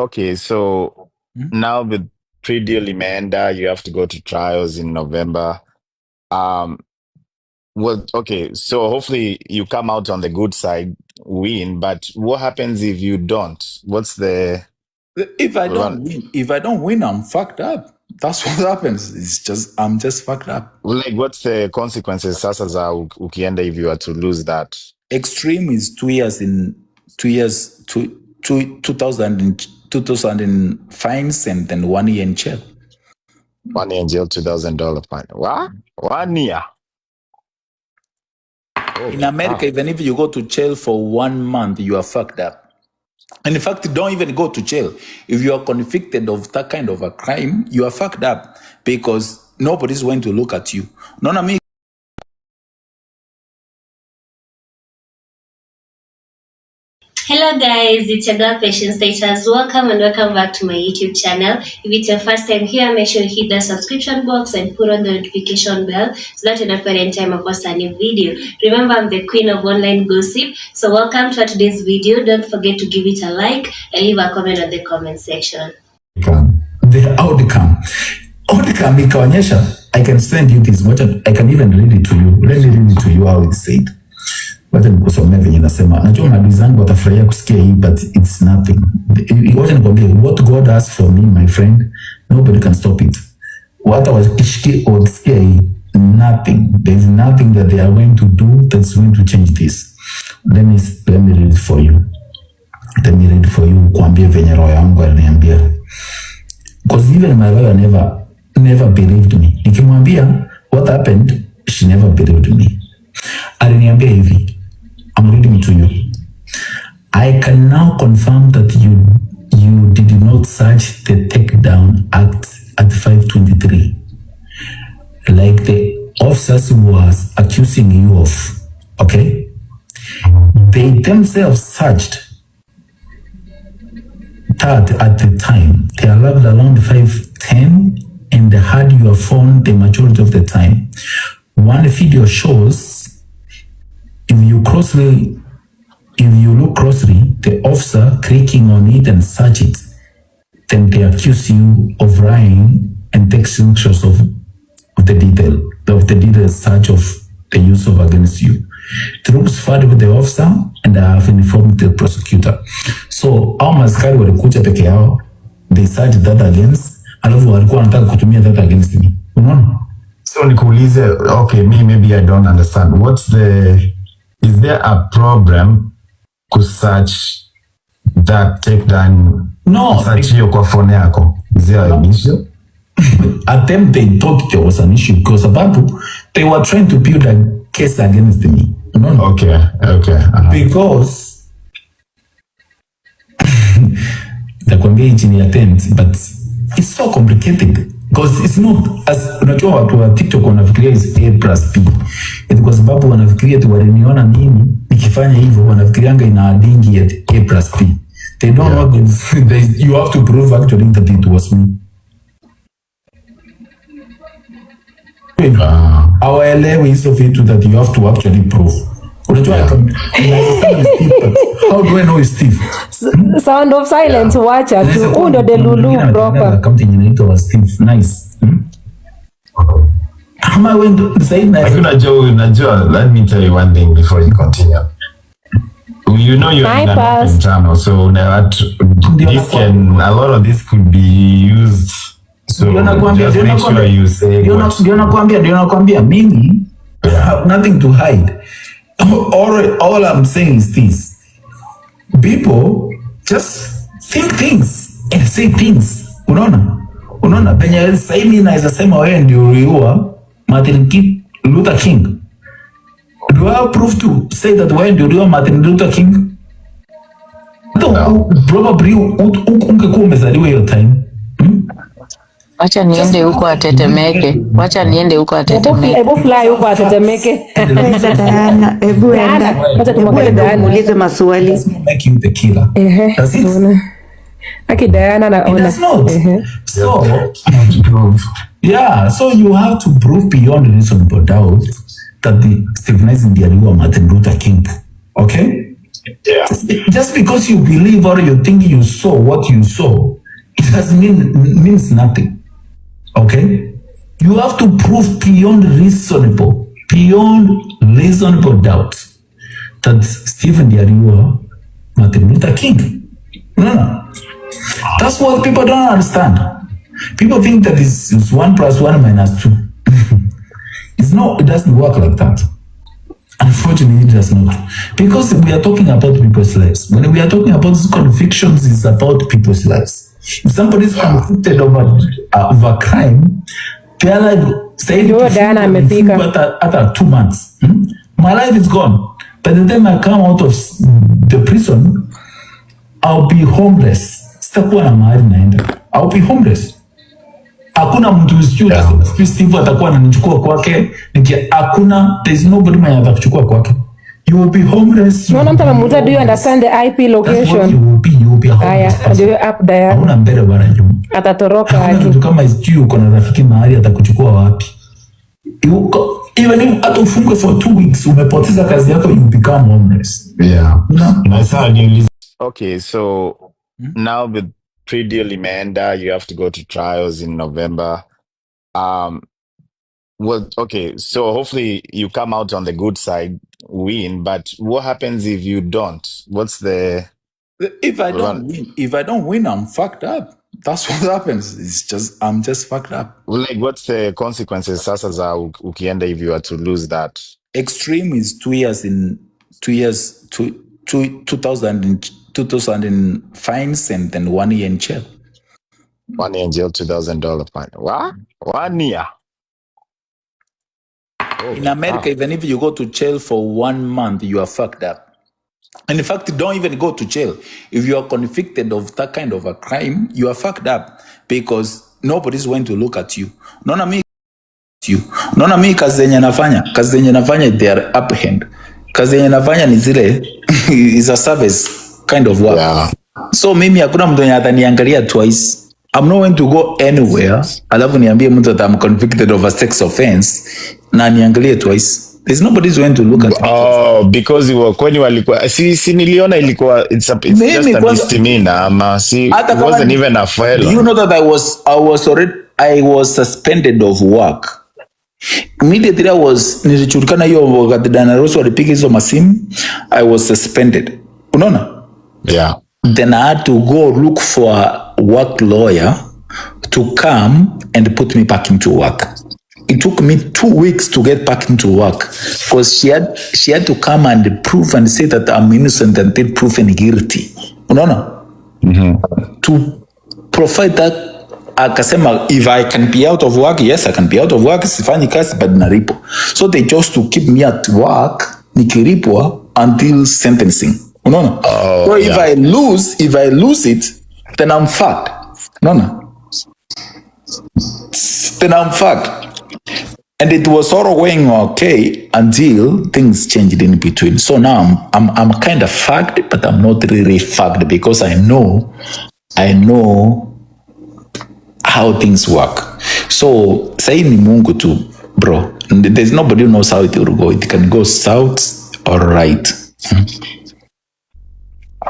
Okay, so now with pre-deal Amanda, you have to go to trials in November. Um, well, okay, so hopefully you come out on the good side, win, but what happens if you don't? What's the If I well, don't win, I'm fucked up. That's what happens. I'm just fucked up. like what's the consequences sasa za ukienda if you are to lose that? Extreme is 2 years in 2 years, 2000 in fines and then 1 year in jail. 1 year in jail, $2,000 fine. What? 1 year. In America, even if you go to jail for 1 month, you are fucked up. And in fact, don't even go to jail. If you are convicted of that kind of a crime, you are fucked up because nobody's going to look at you. None of me. Hello guys, it's your girl Patience Status. Welcome and welcome back to my YouTube channel. If it's your first time here, make sure you hit the subscription box and put on the notification bell so that you don't forget any time I post a new video. Remember, I'm the queen of online gossip. So welcome to today's video. Don't forget to give it a like and leave a comment on the comment section. The outcome ikaonyesha, I can send you this, I can even read it to you. Let me read it to you how it said. Wacha nikusomea venye nasema. Najua maadui zangu watafurahia kusikia hii, but it's nothing. Wacha nikwambie, what God has for me, my friend, nobody can stop it. Wata wakisikia hii, nothing. There's nothing that they are going to do that's going to change this. Let me read it for you. Let me read for you, kuambia venye roho yangu aliniambia. Because even my lawyer never believed me. Nikimwambia what happened, she never believed me. Aliniambia hivi, I'm reading it to you. I can now confirm that you did not search the takedown act at 523, like the officers was accusing you of. Okay, they themselves searched that at the time. They arrived around 5:10 and had your phone the majority of the time. One video shows, if you look closely, the officer clicking on it and search it. Then they accuse you of lying and take screenshots of the detail search of the use of against you. Troops filed with the officer and I have informed the prosecutor. So our maskari walikuja peke yao, they searched that against, alafu walikuwa wanataka kutumia that against me. Unaona? So nikuulize, okay, maybe I don't understand. Is there a problem to search that takedown? No. Search hiyo kwa phone yako. Is there an issue? At them they thought there was an issue because they were trying to build a case against me. No. Okay. Because the convention attempt, but it's so complicated because it's not as unajua watu wa TikTok wanafikiria is A+P. Kwa sababu wanafikiria tu waliniona mimi nikifanya hivyo, wanafikirianga ina adingi ya A+P. They don't know that you have to prove actually that it was me. Hawaelewi hizo vitu that you have to actually prove. Unajua how do I know it's Steve? Sound of silence, wacha tu. Undo de Lulu proper. Company inaitwa Steve. Nice. Ama wendo zaidi na let me tell you one thing before you continue. You know you're in an channel, so a lot of this could be used. So just make sure you say ndio nakwambia mimi have nothing to hide. All I'm saying is this. People just think things and say things. Unaona penye sasa hivi naweza sema wewe ndio uliua Martin Luther King. Do I have proof to say that wewe ndio uliua Martin Luther King? No. Probably ungekuwa umezaliwa hiyo time. Wacha niende huko atetemeke. Hebu fly huko atetemeke. Diana, hebu enda. Wacha tumwambie Diana muulize maswali. Make you the killer. Does it? Aki Diana na ona. Does not. So so you have to prove beyond reasonable doubt that the Steve Nice ndiye aliua Martin Luther King. Okay? Yeah. Just because you believe or you think you saw what you saw, it doesn't means nothing. Okay? You have to prove beyond reasonable doubt that Stephen Yariwa, Martin Luther King. No. That's what people don't understand. People think that it's 1 + 1 - 2. It doesn't work like that. Unfortunately, it does not. Because we are talking about people's lives. When we are talking about convictions, it's about people's lives. If somebody is convicted of a crime, their life, say after 2 months, my life is gone. By the time I come out of the prison, I'll be homeless. I'll be homeless. Hakuna mtu Steve atakuwa ananichukua kwake. There's nobody mwenye atakuchukua kwake. You will be homeless. No, mtu anamuuliza, do you understand the IP location? You will be homeless. Ndio up there. Hakuna mbele bwana juu. Atatoroka haki. Mtu kama sijui uko na rafiki mahali atakuchukua wapi? Even if atufungwe for 2 weeks, umepoteza kazi yako, you become homeless. Yeah. Okay, so now with pre-deal imeenda, you have to go to trials in November. Well, okay, so hopefully you come out on the good side, win, but what happens if you don't? What's the... If I don't win, I'm fucked up. That's what happens. I'm just fucked up. Well, like, what's the consequences sasa za ukienda if you are to lose that? Extreme is 2 years in 2 years, 2,000 in fines and then 1 year in jail. 1 year in jail, $2,000 fine. What? 1 year? Oh, in America, even if you go to jail for 1 month, you are fucked up. And in fact, don't even go to jail. If you are convicted of that kind of a crime, you are fucked up because nobody's going to look at you. Nona mi kazi zenye nafanya, they are up hand. Kazi zenye nafanya ni zile is a service kind of work. Yeah. So mimi hakuna mtu mwenye ataniangalia twice. I'm not going to go anywhere. Alafu niambie mtu that I'm convicted of a sex offense na niangalie twice. There's nobody's going to look at me. Oh, because kwenye walikuwa si niliona ilikuwa it's just a misdemeanor ama it wasn't even a felony. You know that I was suspended of work. Immediately nilichukana hiyo wakati Dana Rosso alipiga hizo masimu, I was suspended. Unaona? Yeah. Then I had to go look for a work lawyer to come and put me back into work. It took me 2 weeks to get back into work because she had to come and prove and say that I'm innocent until proven guilty. Unaona? To provide that, akasema if I can be out of work, yes, I can be out of work, sifanyi kazi but naripo. So they chose to keep me at work, nikiripwa until sentencing. Unaona? So if I lose it, then I'm fucked. Unaona? Then I'm fucked. And it was all going okay until things changed in between. So now I'm kind of fucked, but I'm not really fucked because I know how things work. So say ni Mungu tu, bro. There's nobody who knows how it will go. It can go south or right.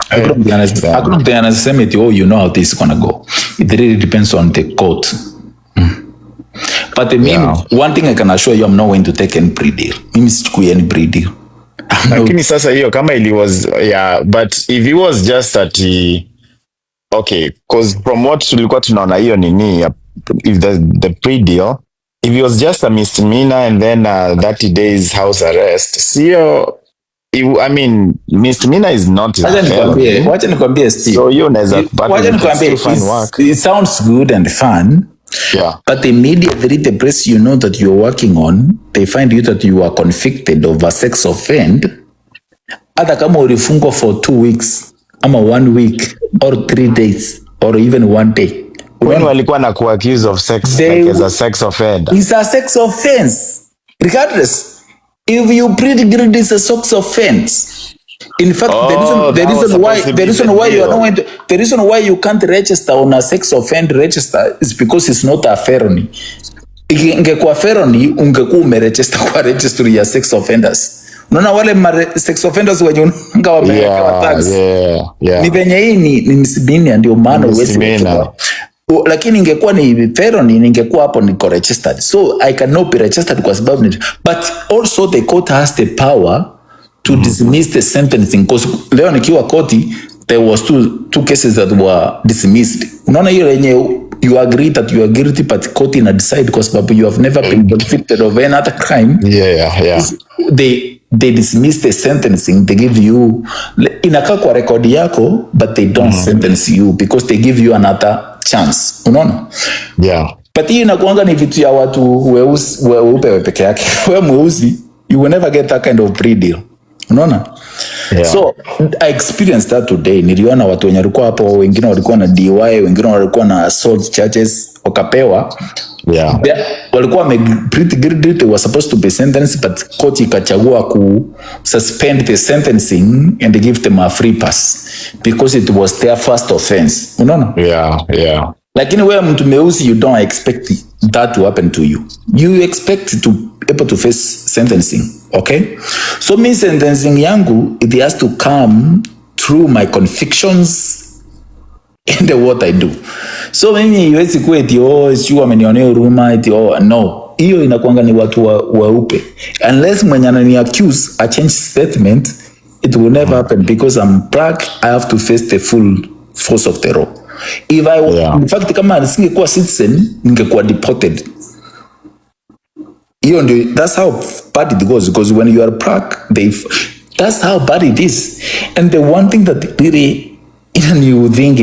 I couldn't be honest. Oh, you know how this is gonna go. It really depends on the court. But one thing I can assure you, I'm not going to take any pre-deal. Mimi sichukui any pre-deal. Lakini sasa hiyo kama it was, yeah, but if it was just that okay, because from what tulikuwa tunaona hiyo nini, if the pre-deal, if it was just a misdemeanor and then 30 days house arrest, sio, I mean, misdemeanor is not wacha nikwambie Steve. So you unaweza kupata it sounds good and fun. Yeah. But immediately the place you know that you're working on, they find you that you are convicted of a sex offense. Hata kama ulifungwa for 2 weeks, ama 1 week, or 3 days, or even 1 day. When walikuwa na accused of sex, like as a sex offender. It's a sex offense. Regardless, if you plead guilty, it's a sex offense. In fact, the reason why you can't register on a sex offender register is because it's not a felony. Ingekuwa felony, ungekuwa umeregister kwa registry ya sex offenders. Unaona wale sex offenders wenye unanga wamewekewa tax. Ni venye hii ni misdemeanor, ndio maana uwezi wekewa. Lakini ingekuwa ni felony, ningekuwa hapo niko registered. So I cannot be registered kwa sababu but also the court has the power to dismiss the sentencing, because leo nikiwa koti there was two cases that were dismissed. Unaona hiyo yenye you agree that you are guilty but court ina decide kwa sababu you have never been convicted of any other crime. They dismiss the sentencing, they give you inakaa kwa rekodi yako but they don't sentence you because they give you another chance. Unaona? But hii inakuanga ni vitu ya watu weupe peke yake. Wewe mweusi, you will never get that kind of plea deal. Unaona? So I experienced that today. Niliona watu wenye walikuwa hapo, wengine walikuwa na DUI, wengine walikuwa na assault charges, wakapewa. Walikuwa pretty guilty, they were supposed to be sentenced, but court ikachagua ku suspend the sentencing and give them a free pass because it was their first offense. Unaona? Lakini wewe mtu mweusi, you don't expect that to happen to you. You expect to able to face sentencing. Okay? So me sentencing yangu, it has to come through my convictions and what I do. So mimi iwezi kuwa eti sio amenionea huruma eti no. Hiyo inakuanga ni watu weupe. Unless mwenye anani accuse a change statement, it will never happen because I'm black, I have to face the full force of the law. If I in fact kama nisingekuwa citizen, ningekuwa deported. That's how bad it goes, because when you are black, that's how bad it is. And the one thing that really you think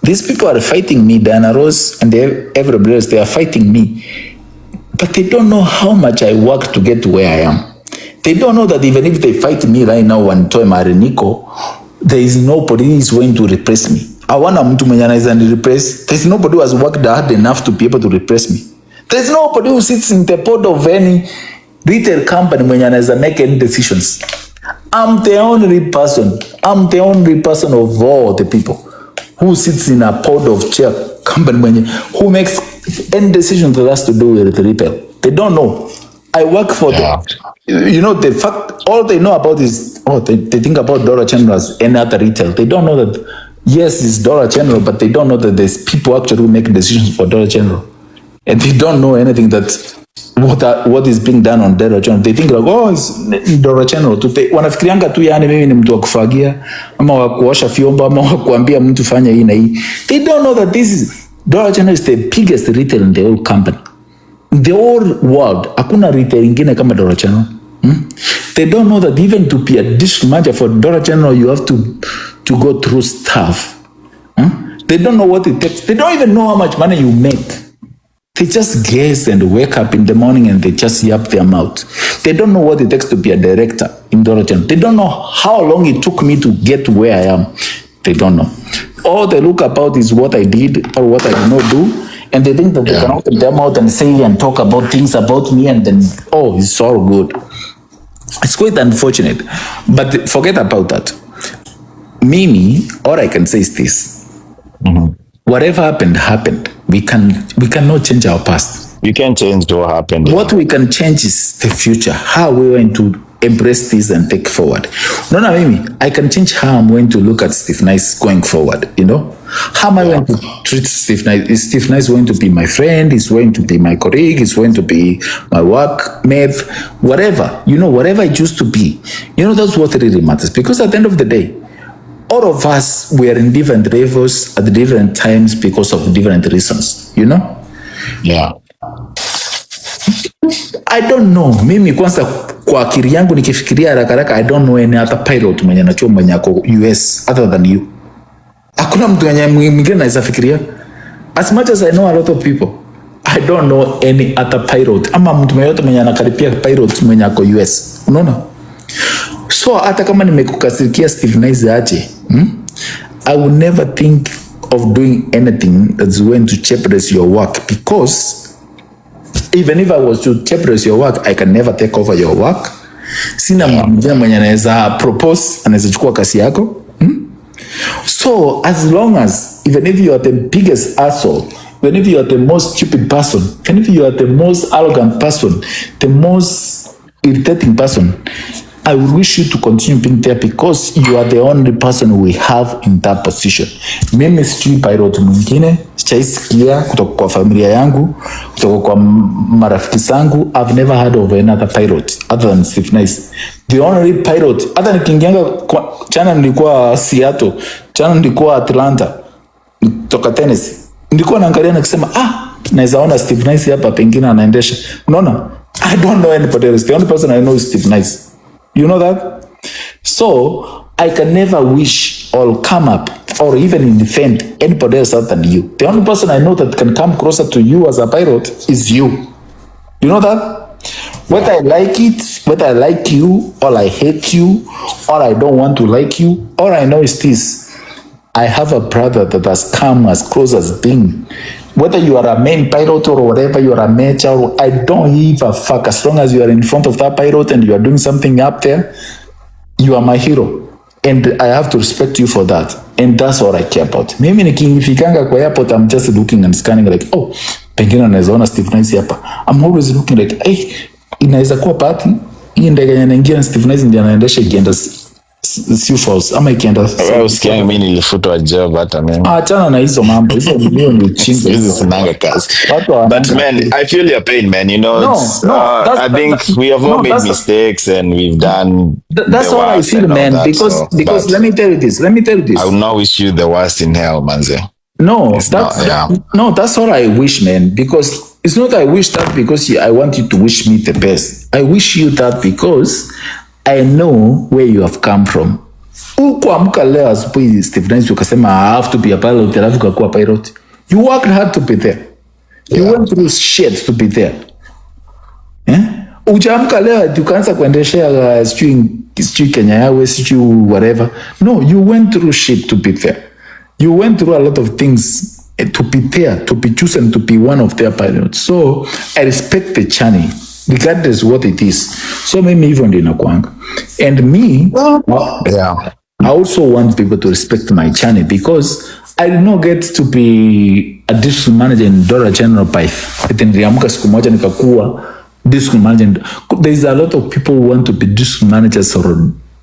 these people are fighting me, Diana Rose and everybody else, they are fighting me. But they don't know how much I work to get to where I am. They don't know that even if they fight me right now and Toy Mariniko, there is nobody who is going to repress me. I want mtu mwenye anaweza repress. There's nobody who has worked hard enough to be able to repress me. There's nobody who sits in the board of any retail company mwenye anaweza make any decisions. I'm the only person of all the people who sits in a board of chair company mwenye who makes any decision that has to do with the retail. They don't know. I work for them. You know, the fact, all they know about is, they think about Dollar General as any other retail. They don't know that, yes, it's Dollar General, but they don't know that there's people actually who make decisions for Dollar General. And they don't know anything that what is being done on Dollar General. They think like, it's Dollar General. Wanafikirianga tu yani mimi ni mtu wa kufagia, ama wa kuosha vyombo, ama wa kuambia mtu fanya hii na hii. They don't know that Dollar General is the biggest retail in the whole company. In the whole world, hakuna retail ingine kama Dollar General. They don't know that even to be a dish manager for Dollar General, you have to go through stuff. They don't know what it takes. They don't even know how much money you make. They just guess and wake up in the morning and they just yap their mouth. They don't know what it takes to be a director in Dollar General. They don't know how long it took me to get to where I am. They don't know. All they look about is what I did or what I did not do. And they think that they can open their mouth and say and talk about things about me and then, it's all good. It's quite unfortunate. But forget about that. Mimi, all I can say is this. Whatever happened. We cannot change our past. You can't change what happened. What we can change is the future. How we're going to embrace this and take forward. No, Mimi, I can change how I'm going to look at Steve Nice going forward, you know? How am I going to treat Steve Nice? Is Steve Nice going to be my friend? Is going to be my colleague? Is going to be my workmate? Whatever, whatever it used to be. That's what really matters. Because at the end of the day, all of us were in different levels at different times because of different reasons, I don't know. Mimi kwanza kwa akili yangu nikifikiria haraka I don't know any other pilot mwenye anachoma mwenye ako US other than you. Hakuna mtu mwenye mwingine anaweza fikiria. As much as I know a lot of people, I don't know any other pilot. Ama mtu mwenye anakaribia pilot mwenye ako US. Unaona? So hata kama nimekukasirikia Steve Nice aje, I will never think of doing anything that's going to jeopardize your work, because even if I was to jeopardize your work, I can never take over your work. Sina mwingine mwenye anaweza propose, anaweza chukua kasi yako. So as long as, even if you are the biggest asshole, even if you are the most stupid person, even if you are the most arrogant person, the most irritating person, I wish you to continue being there because you are the only person we have in that position. Mimi sijui pilot mwingine, sijaisikia kutoka kwa familia yangu, kutoka kwa marafiki zangu. I've never heard of another pilot other than Steve Nice. The only pilot, hata nikiingianga chana nilikuwa Seattle, chana nilikuwa Atlanta, kutoka Tennessee. Nilikuwa naangalia na kusema, naweza ona Steve Nice hapa pengine anaendesha. Unaona? I don't know anybody else. The only person I know is Steve Nice. You know that? So, I can never wish or come up or even defend anybody else other than you. The only person I know that can come closer to you as a pilot is you. You know that? Whether I like it, whether I like you, or I hate you, or I don't want to like you, all I know is this. I have a brother that has come as close as being. Whether you are a main pilot or whatever, you are a major, I don't give a fuck. As long as you are in front of that pilot and you are doing something up there, you are my hero. And I have to respect you for that. And that's what I care about. Mimi nikifikanga kwa airport, I'm just looking and scanning like, pengine anaweza ona Steve Nice hapa. I'm always looking like, inaweza kuwa party. Hii ndege inaingia Steve Nice ndiye anaendesha ikienda Sioux Falls ama ikienda. Wewe usikia mimi nilifutwa job hata mimi. Achana na hizo mambo. Hizo milioni chingo. Hizo sinanga kazi. But man, I feel your pain, man. You know, I think we have all made mistakes and we've done. That's what I feel, man. That, because let me tell you this. I will not wish you the worst in hell, manze. No, that's what I wish, man. Because it's not I wish that because I want you to wish me the best. I wish you that because I know where you have come from. Ukuamka leo asubuhi Steve Nice ukasema I have to be a pilot, alafu ukakuwa pilot. You worked hard to be there. You went through shit to be there. Ujaamka leo tukaanza kuendeshea sijui Kenya Airways, sijui whatever. No, you went through shit to be there. You went through a lot of things to be there, to be chosen to be one of their pilots. So I respect the journey, regardless what it is. So mimi hivyo ndio inakuanga. And me, I also want people to respect my journey because I did not get to be a district manager in Dollar General by niliamka siku moja nikakuwa district manager. There is a lot of people who want to be district managers or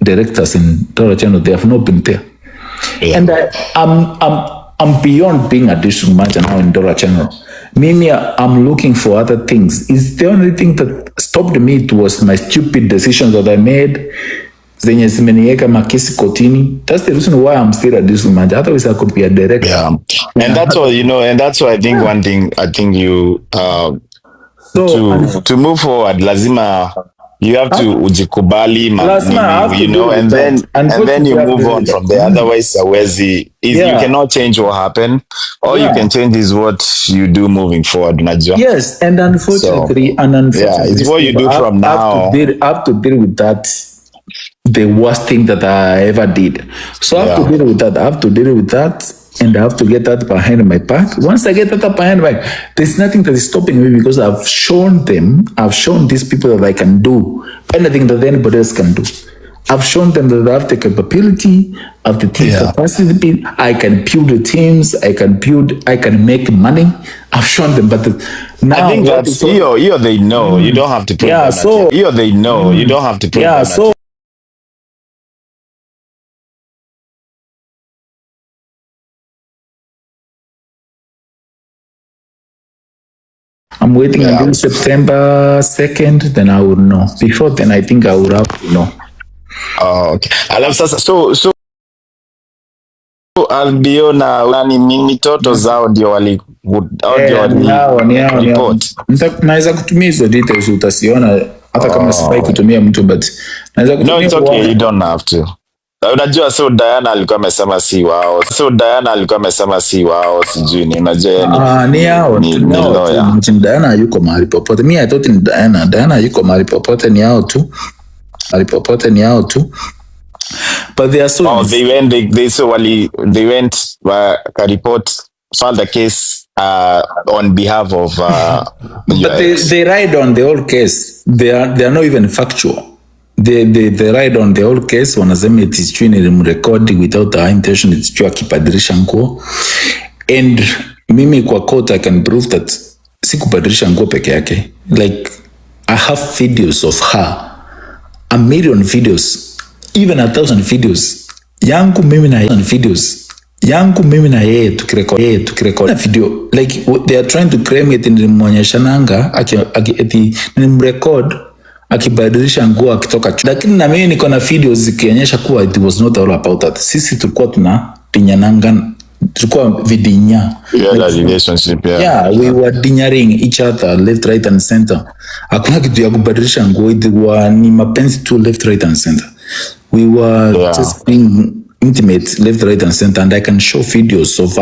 directors in Dollar General. They have not been there. Yeah. And I'm beyond being a district manager now in Dollar General. Mimi, I'm looking for other things. It's the only thing that stopped me. It was my stupid decisions that I made. Zenye zimeniweka makesi kotini. That's the reason why I'm still a district manager. Otherwise, I could be a director. Yeah. And that's all, you know, and that's why I think one thing, I think you, to move forward, lazima, you have to ujikubali, you know, and then you move on from there. Otherwise, you cannot change what happened. All you can change is what you do moving forward. Yes, and unfortunately, it's what you do from now. I have to deal with that. The worst thing that I ever did. So I have to deal with that. I have to deal with that. And I have to get that behind my back. Once I get that behind my back, there's nothing that is stopping me because I've shown these people that I can do anything that anybody else can do. I've shown them that I have the capability, I have the team capacity, I can build the teams, I can make money. I've shown them, but now I think that's they know. You don't have to prove that. They know. You don't have to prove that. So I'm waiting until September 2nd, then I will know. Before then, I think I would have to know. Oh, okay. So Albiona nani mitoto zao ndio wali report. Naweza kutumia hizo details utasiona hata kama sifai kutumia mtu but naweza kutumia. No, it's okay, you don't have to. Unajua Diana alikuwa amesema si wao. Sijui ni unajua ni hao. Diana yuko mahali popote. I thought in Diana yuko mahali popote, ni hao tu. But they are so they went filed a case on behalf of but they ride on the whole case. They are not even factual. They ride on the whole case. Wanasema it is true in recording without the intention. It's true akibadilisha nguo. And mimi kwa court I can prove that sikubadilisha nguo peke yake. Like I have videos of her 1 million videos, even 1,000 videos. Yangu mimi na yeye tukirecord video, like they are trying to claim it, nilimwonyeshananga eti nimrecord akibadilisha nguo akitoka, lakini na mimi niko na videos zikionyesha kuwa it was not all about that. Sisi tulikuwa tunapinyananga, tulikuwa vidinya, relationship, we were dinyaring each other left, right and center. Hakuna kitu ya kubadilisha nguo, ilikuwa ni mapenzi tu left, right and center. We were just being intimate left, right and center, and I can show videos of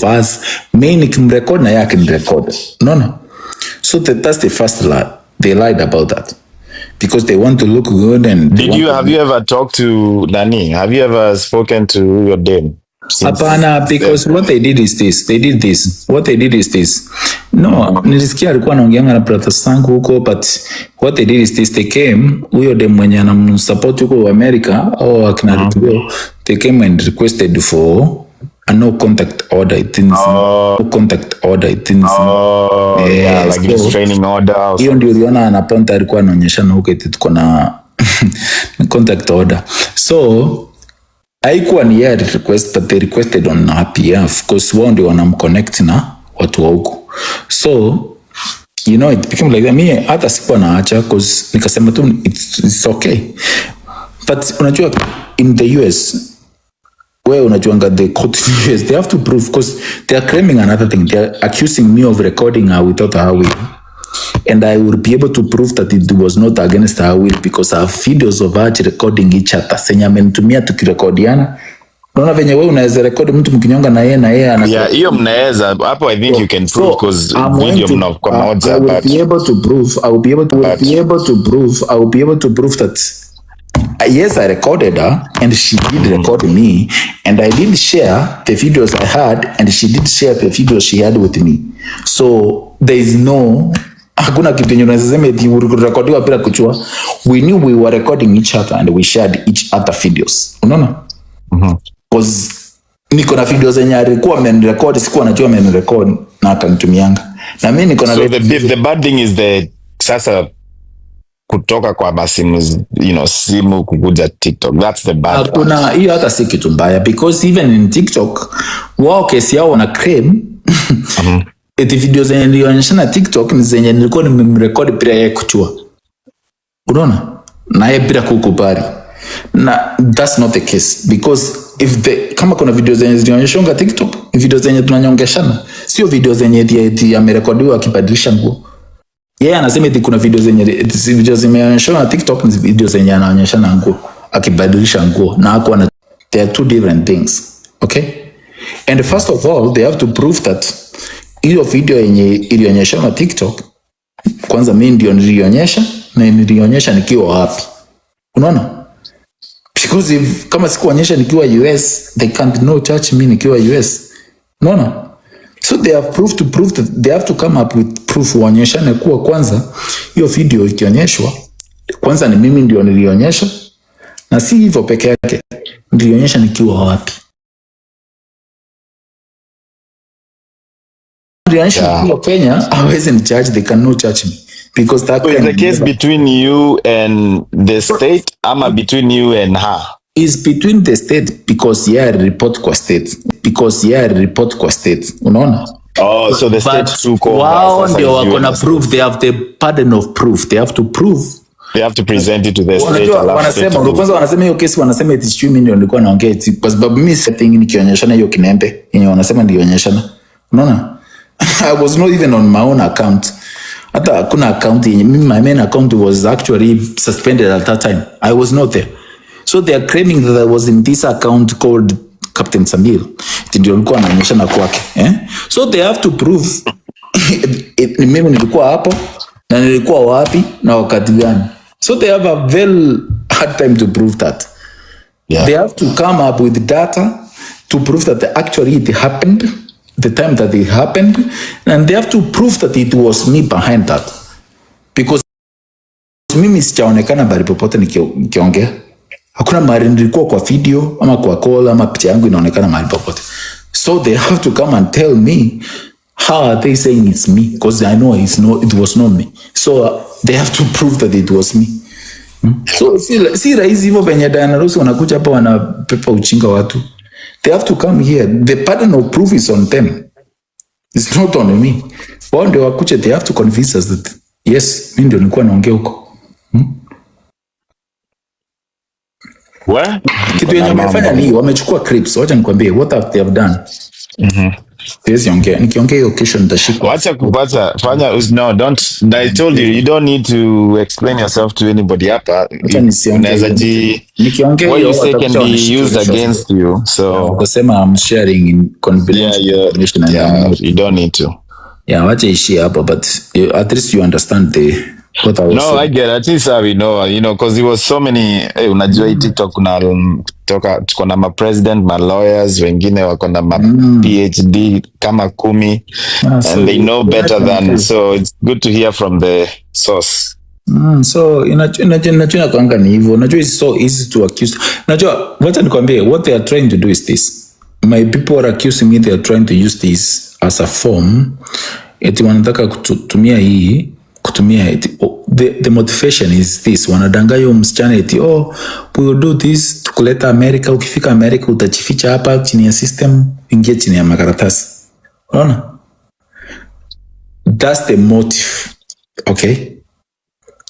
us. Mimi nikimrecord na yake nirecord. No. So that's the first lie. They lied about that because they want to look good. And have you ever talked to Nani? Have you ever spoken to your dame? Hapana, because what they did is this. No, nilisikia alikuwa anaongeanga na brother sangu huko, but what they did is this. They came, huyo dem mwenye anamsupport huko America au akina Ritgo, they came and requested for a no contact order. It didn't like this training order. Hiyo ndio uliona anaponta alikuwa anaonyeshana huko eti tuko na contact order. So haikuwa ni yeye request, but they requested on our behalf because wao ndio wanamconnect na watu wa huko. So it became like that. Mimi hata sikuwa naacha because nikasema tu it's okay. But unajua in the US, where unajuanga the court in the US, they have to prove, because they are claiming another thing. They are accusing me of recording her without her will. And I will be able to prove that it was not against her will because I have videos of her recording each other. Senya amenitumia tukirekodiana. Unaona venye wewe unaweza record mtu mkinyonga na yeye ana. Yeah, hiyo mnaweza. Hapo I think you can prove because video mnakuwa moja. I will be able to prove that yes, I recorded her and she did record me, and I did share the videos I had and she did share the videos she had with me. So there is no, hakuna kitu yenye unaweza sema eti urekodiwa bila kujua. We knew we were recording each other and we shared each other videos. Unaona? Because niko na videos zenye alikuwa amenirecord, sikuwa najua amenirecord na akanitumianga. Na mimi niko na so the bad thing is that sasa kutoka kwa masimu, simu kukuja TikTok. That's the bad. Kuna hiyo hata si kitu mbaya because even in TikTok wao kesi yao wana claim eti video zenye nilionyesha na TikTok ni zenye nilikuwa nimemrecord bila yeye kujua. Unaona? Na yeye bila kukubali. Na that's not the case because kama kuna video zenye zilionyeshwa TikTok, video zenye tunanyongeshana, sio video zenye eti amerekodiwa akibadilisha nguo. Yeye anasema eti kuna video zimeonyeshwa na TikTok, ni video zenye anaonyeshana nguo akibadilisha nguo na hakuwa they are two different things. Okay? And first of all, they have to prove that hiyo video yenye ilionyeshwa na TikTok, kwanza mimi ndio nilionyesha na nilionyesha nikiwa wapi. Unaona? Because kama sikuonyesha nikiwa US, they can't no touch me nikiwa US. Unaona? So they have prove that they have to come up with proof waonyeshane kuwa kwanza hiyo video ikionyeshwa kwanza ni mimi ndio nilionyesha, na si hivyo peke yake, nilionyesha nikiwa wapi. Nilionyesha nikiwa Kenya, hawezi ni charge, they cannot charge me because that so is the case between you and the state ama between you and her? Is between the state because report kwa state. Unaona? Oh, so the state wao ndio wako na proof, they have the burden of proof, they have to prove, they have to present it to the state. Wanasema hiyo kesi, wanasema it is 2 million nilikuwa naongea eti kwa sababu mimi setting nikionyeshana hiyo kinembe yenye wanasema nilionyeshana. Unaona? I was not even on my own account. Hata hakuna account yenye mimi, my main account was actually suspended at that time. I was not there. So they are claiming that I was in this account called Captain Sammir. Ndio nilikuwa naonyeshana kwake. So they have to prove mimi nilikuwa hapo na nilikuwa wapi na wakati gani. So they have a very hard time to prove that. Yeah. They have to come up with data to prove that actually it happened, the time that it happened, and they have to prove that it was me behind that. Because mimi sijaonekana bali popote nikiongea. Hakuna mahali nilikuwa kwa video ama kwa call ama picha yangu inaonekana mahali popote. So they have to come and tell me How are they saying it's me? Because I know it was not me. So they have to prove that it was me. So si rahisi hivyo venye Diana Ross wanakuja hapa wanapepa uchinga watu. They have to come here. The burden of proof is on them. It's not on me. Wao ndio wakuche, they have to convince us that yes, mimi ndio nilikuwa naongea huko. Kitu yenye wamefanya ni wamechukua clips. Wacha nikwambie what have they have done. Nikiongea hiyo kesho nitashika. Wacha kupata fanya no don't I told you don't need to explain yourself to anybody hapa. Unaweza nikiongea what hiyo you say can be used against you. So kusema I'm sharing in confidential information and you don't need to. Yeah, wacha ishia hapo, but at least you understand what I was saying. I get it. At least we know, because there was so many, unajua hii TikTok tuko na ma president, ma lawyers, wengine wako na ma PhD kama 10, and they know better than, so it's good to hear from the source. So inachuna kwanga ni hivyo. Unajua it's so easy to accuse. Unajua wacha nikwambie what they are trying to do is this. My people are accusing me they are trying to use this as a form. Eti wanataka kutumia the motivation is this. Wanadanganya msichana eti we will do this tukuleta America. Ukifika America utajificha hapa chini ya system, ingia chini ya makaratasi. Unaona? That's the motive. Okay?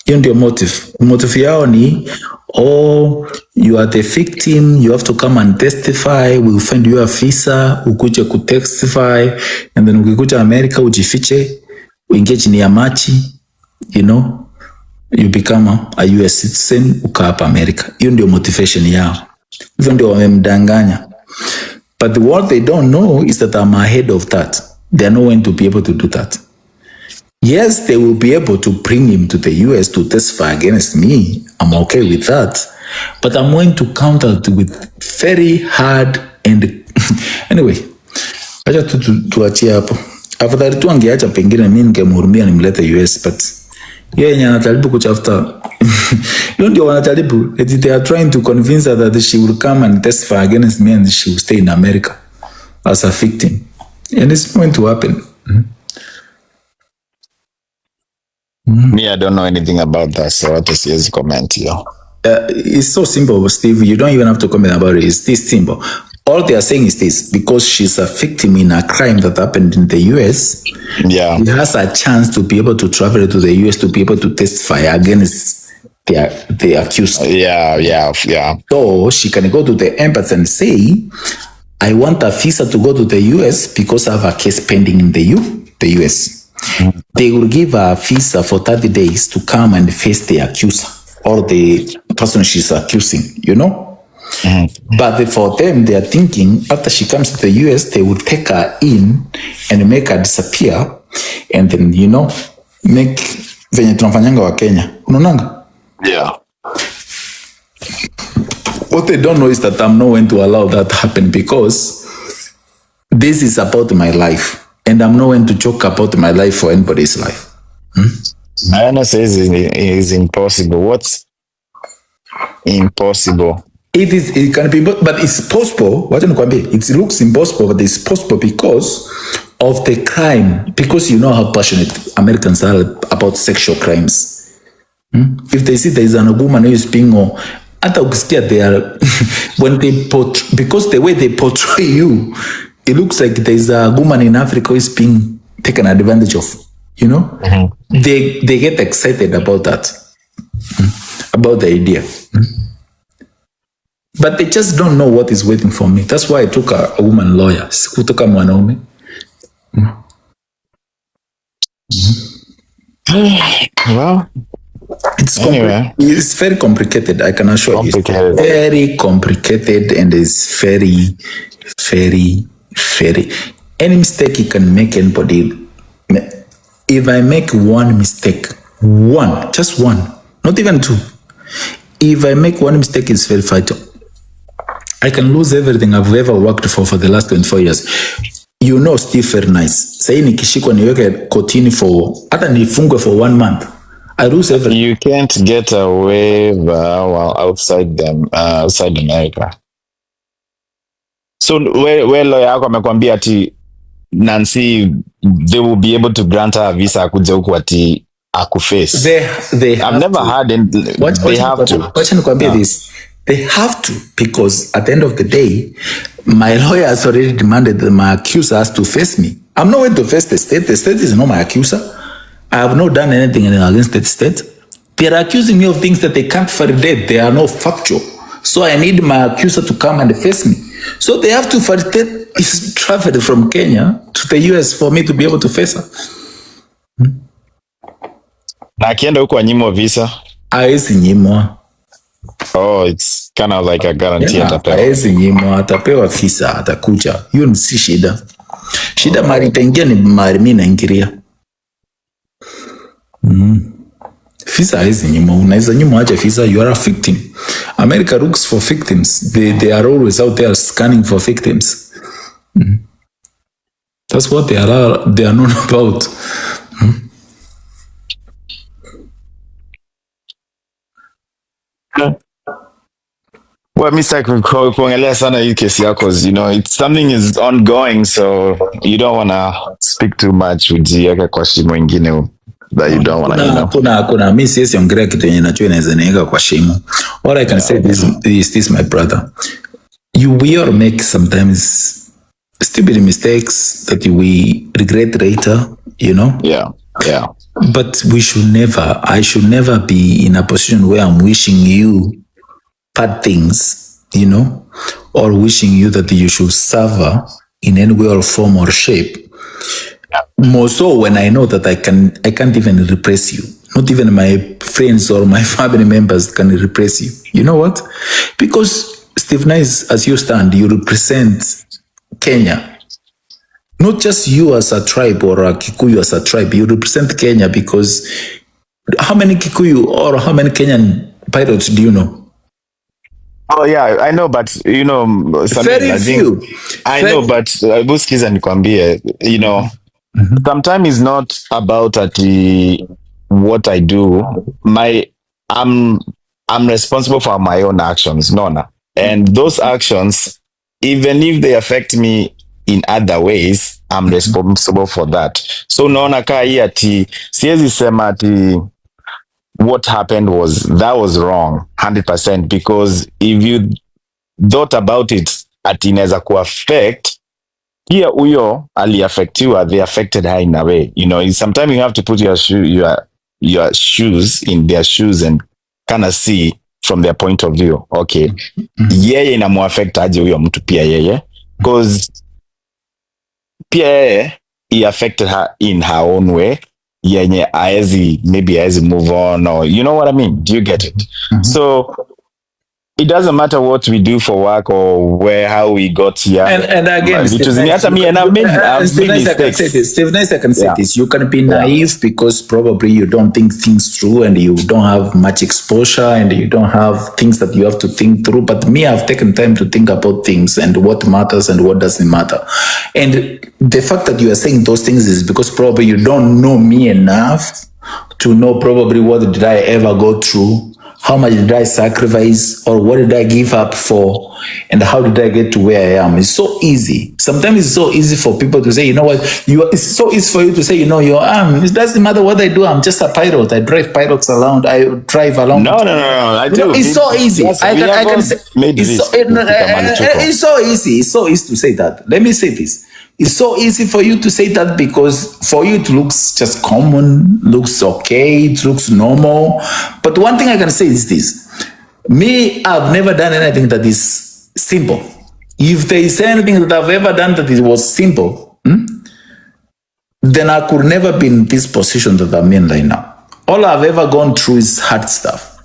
Hiyo ndio motive. Motive yao ni you are the victim, you have to come and testify, we will find you a visa, ukuje kutestify, and then ukikuja America ujifiche, uingie chini ya machi, you become a US citizen, uka hapa America. Hiyo ndio motivation yao. Hivyo ndio wamemdanganya. But what they don't know is that I'm ahead of that. They are not going to be able to do that. Yes, they will be able to bring him to the US to testify against me. I'm okay with that. But I'm going to counter it with very hard and anyway, acha tuachie hapo. Afadhali tu angeacha pengine mimi ningemhurumia nimlete US, but yeye yenye anajaribu kuchafuta. Hiyo ndio wanajaribu. They are trying to convince her that she will come and testify against me and she will stay in America as a victim. And it's going to happen. Me, I don't know anything about that, so what is his comment here? It's so simple, Steve. You don't even have to comment about it. It's this simple. All they are saying is this: because she's a victim in a crime that happened in the US, she has a chance to be able to travel to the US to be able to testify against the accused. So she can go to the embassy and say, I want a visa to go to the US because I have a case pending in the US. They will give a visa for 30 days to come and face the accuser or the person she's accusing, But for them, they are thinking after she comes to the US, they will take her in and make her disappear and then, make venye tunafanyanga wa Kenya. Unaonanga? Yeah. What they don't know is that I'm not going to allow that to happen because this is about my life. And I'm not going to joke about my life for anybody's life. Diana says it is impossible. What's impossible? It can be, but it's possible. It looks impossible, but it's possible because of the crime. Because you know how passionate Americans are about sexual crimes. If they see there is an woman who is being they are when they because the way they portray you, it looks like there's a woman in Africa who is being taken advantage of, They get excited about that, about the idea. But they just don't know what is waiting for me. That's why I took a woman lawyer. Sikutoka mwanaume. Well, it's very complicated, I can assure you. Very complicated, and it's very, very, very. Any mistake you can make anybody. If I make one mistake, just one, not even two. If I make one mistake, it's very fatal. I can lose everything I've ever worked for the last 24 years. Steve very nice. Say nikishikwa niweke kotini hata nifungwe for 1 month. I lose everything. You can't get away outside America. So where lawyer yako amekwambia ati Nancy, they will be able to grant her a visa akuja huku ati akuface. They I've have never to. heard and they have to. Watch this. They have to, because at the end of the day, my lawyer has already demanded that my accuser has to face me. I'm not going to face the state. The state is not my accuser. I have not done anything against the state. They are accusing me of things that they can't validate. They are not factual. So I need my accuser to come and face me. So they have to validate his travel from Kenya to the US for me to be able to face her. Na akienda huku anyimwa visa. Haezi nyimwa. Oh, it's kind of like a guarantee atapewa. Haezi nyimwa, atapewa visa, atakuja. Hiyo si shida. Shida mari itaingia ni mari mimi naingilia. Visa haezi nyimwa. Unaweza nyimwa aje visa? You are a victim. America looks for victims. They are always out there scanning for victims. That's what they are known about. Well, Mr. kuongelea sana hii kesi yako, you know, it's something is ongoing, so you don't want to speak too much, ujiweke kwa shimo ingine that you don't want to, you know. Kuna mimi siwezi ongelea kitu yenye najua inaweza niweka kwa shimo. All I can say is my brother. We all make sometimes stupid mistakes that we regret later, you know? Yeah. But I should never be in a position where I'm wishing you bad things, you know, or wishing you that you should suffer in any way or form or shape. More so when I know that I can't even repress you. Not even my friends or my family members can repress you. You know what? Because Steve Nice, as you stand, you represent Kenya. Not just you as a tribe or a Kikuyu as a tribe. You represent Kenya because how many Kikuyu or how many Kenyan pirates do you know? Oh yeah, I know, but you know, very few. I know, but buskiza nikwambie, you know, sometimes it's not about what I do. I'm responsible for my own actions, Nona, and those actions, even if they affect me in other ways, I'm responsible for that. So Nona kaa hii ati siwezi sema ati what happened was wrong 100%, because if you thought about it at inaweza kuaffect pia huyo aliaffectiwa, they affected her in a way, you know. Sometimes you have to put your shoes in their shoes and kind of see from their point of view. Okay, yeye inamuaffect aje huyo mtu pia yeye, because pia yeye he affected her in her own way yenye maybe aezi move on, or you know what I mean? Do you get it? So it doesn't matter what we do for work or how we got here. And again, Steve Nice, I can say this. You can be naive because probably you don't think things through and you don't have much exposure and you don't have things that you have to think through. But me, I've taken time to think about things and what matters and what doesn't matter. And the fact that you are saying those things is because probably you don't know me enough to know probably what did I ever go through. How much did I sacrifice, or what did I give up for, and how did I get to where I am? It's so easy. Sometimes it's so easy for people to say, you know what, it's so easy for you to say, you know, it doesn't matter what I do, I'm just a pilot. I drive pilots around, I drive along. No, I do. It's so easy. Yes, I can say, it's so easy. It's so easy to say that. Let me say this. It's so easy for you to say that because for you it looks just common, looks okay, it looks normal. But one thing I can say is this. Me, I've never done anything that is simple. If there is anything that I've ever done that it was simple, then I could never be in this position that I'm in right now. All I've ever gone through is hard stuff.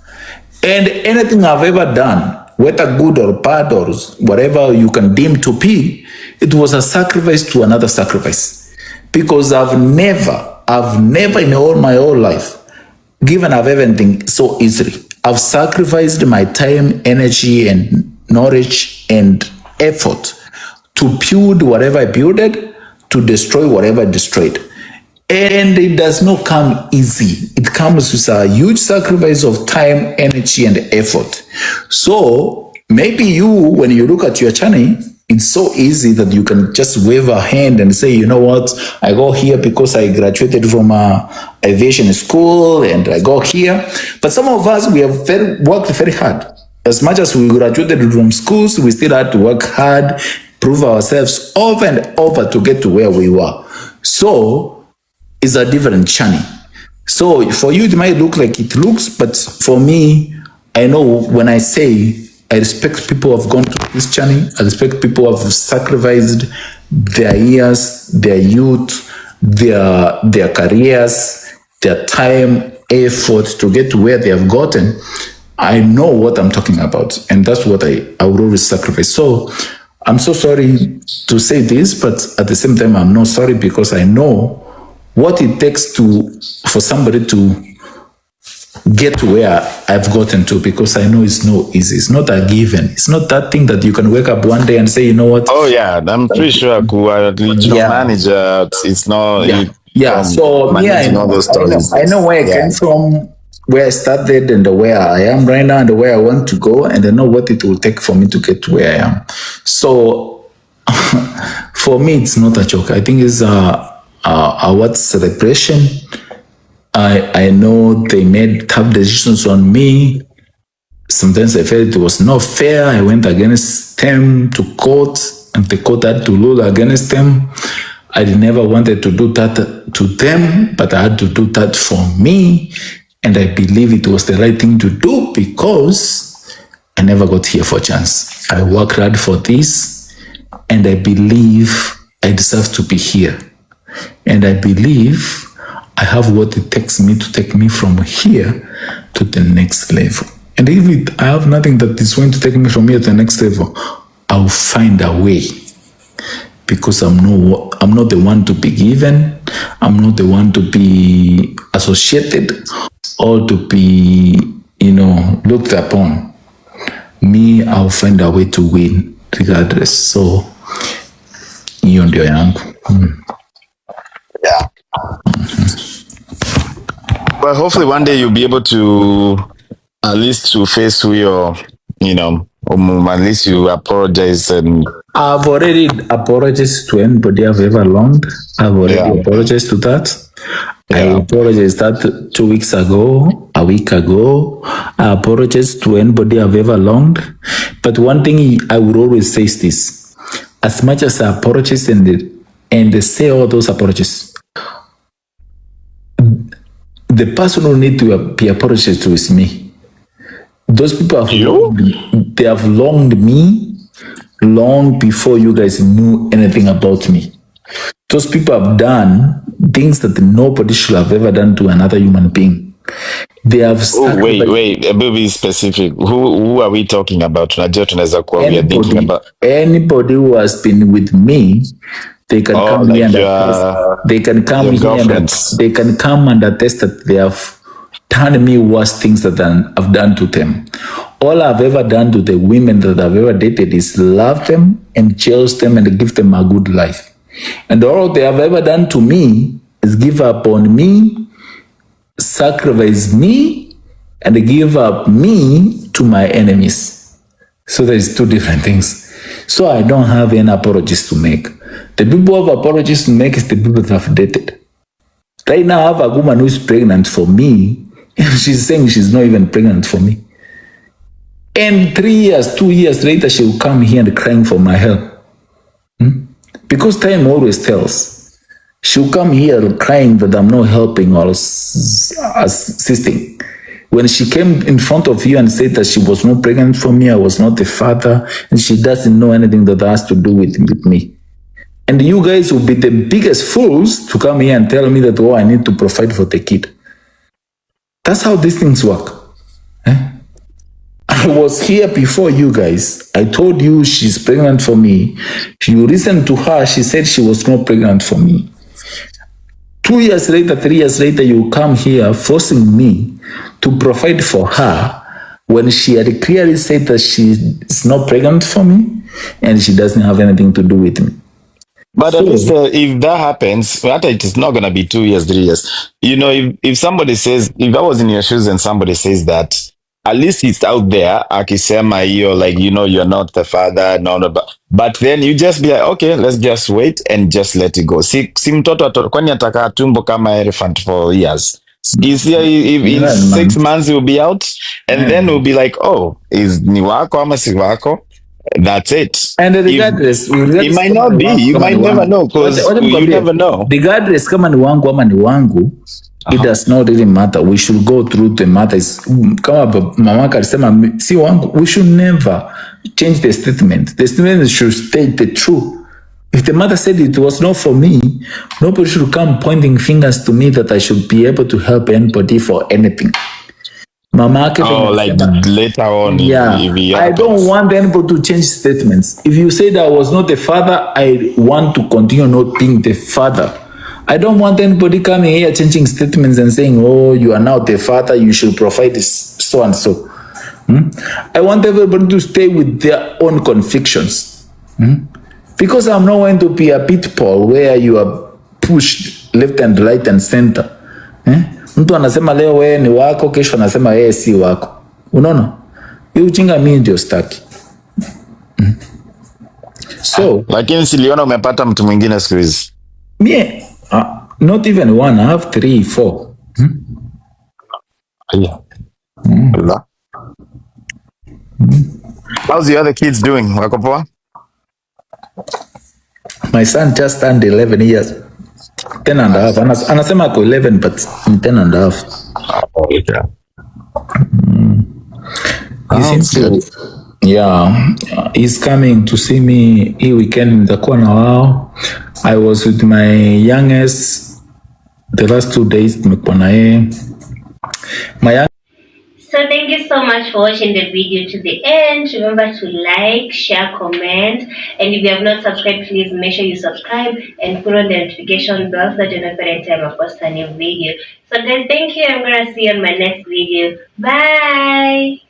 And anything I've ever done, whether good or bad or whatever you can deem to be, it was a sacrifice to another sacrifice. Because I've never in all my whole life given up everything so easily. I've sacrificed my time, energy, and knowledge and effort to build whatever I builded, to destroy whatever I destroyed. And it does not come easy. It comes with a huge sacrifice of time, energy, and effort. So maybe you, when you look at your channel, it's so easy that you can just wave a hand and say, you know what, I go here because I graduated from a aviation school and I go here. But some of us, we have worked very hard. As much as we graduated from schools, we still had to work hard, prove ourselves over and over to get to where we were. So it's a different journey. So for you, it might look like it looks, but for me, I know when I say I respect people who have gone through this journey, I respect people who have sacrificed their years, their youth, their careers, their time, effort to get to where they have gotten. I know what I'm talking about, and that's what I would always sacrifice. So I'm so sorry to say this, but at the same time, I'm not sorry because I know what it takes for somebody to get to where I've gotten to, because I know it's no easy. It's not a given. It's not that thing that you can wake up one day and say, you know what? Oh yeah, I'm pretty sure regional manager. It's not. So managing all those stories. I know where I came from, where I started, and where I am right now, and where I want to go, and I know what it will take for me to get to where I am. So for me, it's not a joke. I think it's what celebration. I know they made tough decisions on me. Sometimes I felt it was not fair. I went against them to court, and the court had to rule against them. I never wanted to do that to them, but I had to do that for me. And I believe it was the right thing to do because I never got here for chance. I worked hard for this, and I believe I deserve to be here. And I believe I have what it takes me to take me from here to the next level. And if I have nothing that is going to take me from here to the next level, I'll find a way. Because I'm not the one to be given, I'm not the one to be associated or to be, looked upon. Me, I'll find a way to win regardless. So, hiyo ndio yangu. Yeah. Well, hopefully one day you'll be able to at least to face who you're, at least you apologize. And I've already apologized to anybody I've ever wronged. I've already apologized to that. I apologized that 2 weeks ago, a week ago. I apologized to anybody I've ever wronged. But one thing I would always say is this: as much as I apologize and say all those apologies, the person who need to be apologized to is me. Those people they have wronged me long before you guys knew anything about me. Those people have done things that nobody should have ever done to another human being. They have. Wait, be specific. Who are we talking about? Anybody who has been with me, they can come here and attest. They can come here and they can come and attest that they have done me worse things that I've done to them. All I've ever done to the women that I've ever dated is love them and cherish them and give them a good life. And all they have ever done to me is give up on me, sacrifice me, and give up me to my enemies. So there's two different things. So I don't have any apologies to make. The people who have apologies to make is the people that I've dated. Right now I have a woman who is pregnant for me, and she's saying she's not even pregnant for me. And 3 years, 2 years later, she will come here and crying for my help. Because time always tells. She'll come here crying that I'm not helping or assisting. When she came in front of you and said that she was not pregnant for me, I was not the father, and she doesn't know anything that has to do with me. And you guys will be the biggest fools to come here and tell me that, I need to provide for the kid. That's how these things work. I was here before you guys. I told you she's pregnant for me. You listened to her. She said she was not pregnant for me. 2 years later, 3 years later, you come here forcing me to provide for her when she had clearly said that she is not pregnant for me and she doesn't have anything to do with me. But at least if that happens, it is not going to be 2 years, 3 years. If somebody says, if I was in your shoes and somebody says that, at least he's out there akisema hiyo, like, you're not the father, no, but then you just be like, okay, let's just wait and just let it go. Si mtoto kwani atakaa tumbo kama elephant for years. If in 6 months he'll be out, and then we'll be like, oh, is ni wako ama si wako? That's it. And regardless, it might not be, you might never know, because you never know. Regardless kama ni wangu ama ni wangu, it does not really matter. We should go through the matters. Kama mama alisema si wangu, we should never change the statement. The statement should state the truth. If the mother said it was not for me, nobody should come pointing fingers to me that I should be able to help anybody for anything. Mama, like later on, yeah, if I don't want anybody to change statements. If you say that I was not the father, I want to continue not being the father. I don't want anybody coming here changing statements and saying, oh, you are now the father, you should provide this, so and so. I want everybody to stay with their own convictions. Because I'm not going to be a pitfall where you are pushed left and right and center. Mtu anasema leo wewe ni wako, kesho anasema wewe si wako. Unaona? Hiyo ujinga mimi ndio staki. So, lakini siliona umepata mtu mwingine siku hizi. Mie, not even one, I have 3, 4. Yeah. How's the other kids doing? Wako poa? My son just turned 11 years. 10 and a half. Anasema ako 11, but 10 and a half. Oh, yeah. He seems to, yeah, he's coming to see me hii weekend. Nitakuwa na wao. I was with my youngest the last 2 days. Tumekuwa na yeye. So thank you so much for watching the video to the end. Remember to like, share, comment, and if you have not subscribed, please make sure you subscribe and put on the notification bell so that you know every time I post a new video. So guys, thank you. I'm gonna see you on my next video. Bye.